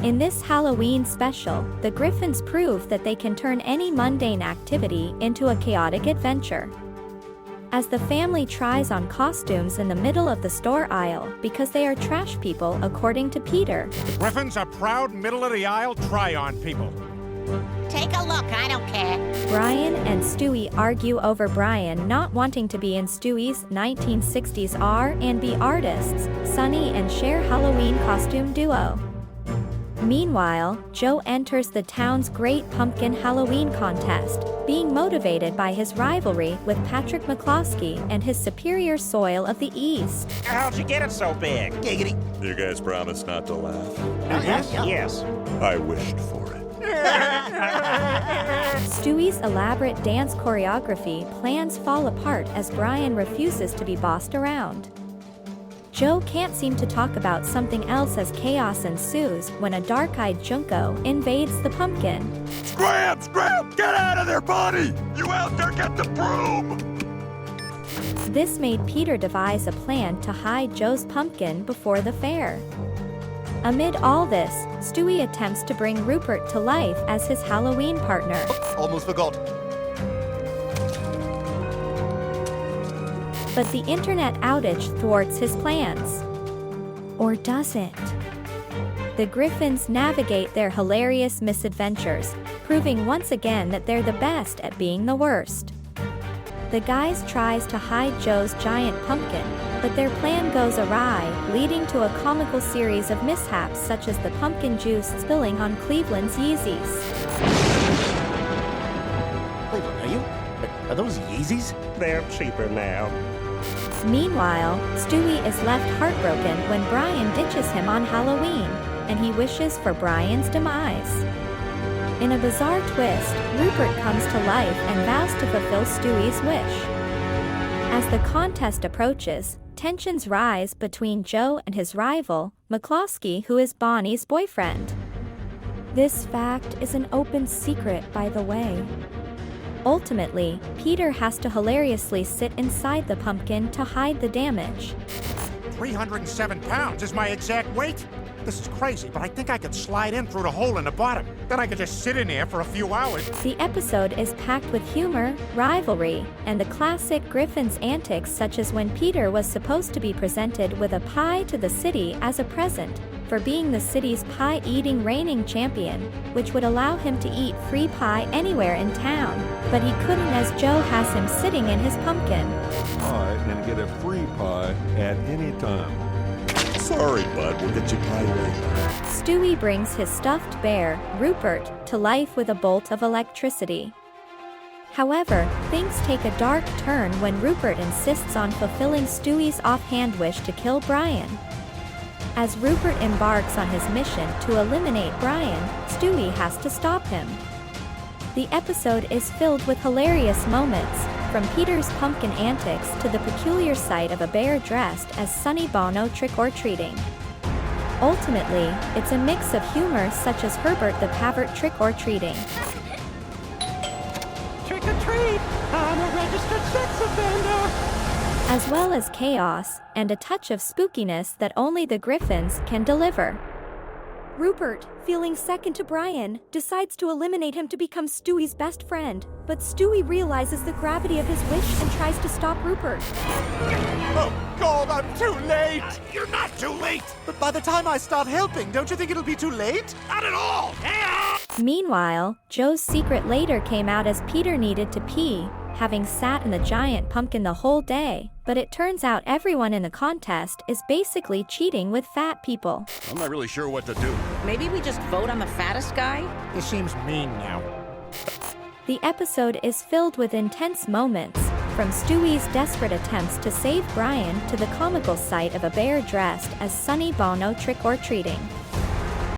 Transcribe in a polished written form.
In this Halloween special, the Griffins prove that they can turn any mundane activity into a chaotic adventure. As the family tries on costumes in the middle of the store aisle because they are trash people according to Peter. The Griffins are proud middle-of-the-aisle try-on people. Take a look, I don't care. Brian and Stewie argue over Brian not wanting to be in Stewie's 1960s R&B artists, Sunny and Cher Halloween costume duo. Meanwhile, Joe enters the town's Great Pumpkin Halloween contest, being motivated by his rivalry with Patrick McCloskey and his superior soil of the East. How'd you get it so big? Giggity. You guys promise not to laugh? Yes. I wished for it. Stewie's elaborate dance choreography plans fall apart as Brian refuses to be bossed around. Joe can't seem to talk about something else as chaos ensues when a dark-eyed Junko invades the pumpkin. Scram! Scram! Get out of there, buddy! You out there, get the broom! This made Peter devise a plan to hide Joe's pumpkin before the fair. Amid all this, Stewie attempts to bring Rupert to life as his Halloween partner. Almost forgot. But the internet outage thwarts his plans. Or doesn't. The Griffins navigate their hilarious misadventures, proving once again that they're the best at being the worst. The guys tries to hide Joe's giant pumpkin, but their plan goes awry, leading to a comical series of mishaps such as the pumpkin juice spilling on Cleveland's Yeezys. Cleveland, are those Yeezys? They're cheaper now. Meanwhile, Stewie is left heartbroken when Brian ditches him on Halloween, and he wishes for Brian's demise. In a bizarre twist, Rupert comes to life and vows to fulfill Stewie's wish. As the contest approaches, tensions rise between Joe and his rival, McCloskey, who is Bonnie's boyfriend. This fact is an open secret, by the way. Ultimately, Peter has to hilariously sit inside the pumpkin to hide the damage. 307 pounds is my exact weight. This is crazy, but I think I could slide in through the hole in the bottom. Then I could just sit in there for a few hours. The episode is packed with humor, rivalry, and the classic Griffins antics, such as when Peter was supposed to be presented with a pie to the city as a present for being the city's pie-eating reigning champion, which would allow him to eat free pie anywhere in town, but he couldn't as Joe has him sitting in his pumpkin. Pie and get a free pie at any time. Sorry, bud, we'll get you pie later. Stewie brings his stuffed bear, Rupert, to life with a bolt of electricity. However, things take a dark turn when Rupert insists on fulfilling Stewie's offhand wish to kill Brian. As Rupert embarks on his mission to eliminate Brian, Stewie has to stop him. The episode is filled with hilarious moments, from Peter's pumpkin antics to the peculiar sight of a bear dressed as Sonny Bono trick-or-treating. Ultimately, it's a mix of humor such as Herbert the Pavert trick-or-treating. Trick or treat! I'm a registered sex offender! As well as chaos, and a touch of spookiness that only the Griffins can deliver. Rupert, feeling second to Brian, decides to eliminate him to become Stewie's best friend, but Stewie realizes the gravity of his wish and tries to stop Rupert. Oh, God, I'm too late! You're not too late! But by the time I start helping, don't you think it'll be too late? Not at all! Meanwhile, Joe's secret later came out as Peter needed to pee, having sat in the giant pumpkin the whole day, but it turns out everyone in the contest is basically cheating with fat people. I'm not really sure what to do. Maybe we just vote on the fattest guy? This seems mean now. The episode is filled with intense moments, from Stewie's desperate attempts to save Brian to the comical sight of a bear dressed as Sonny Bono trick-or-treating.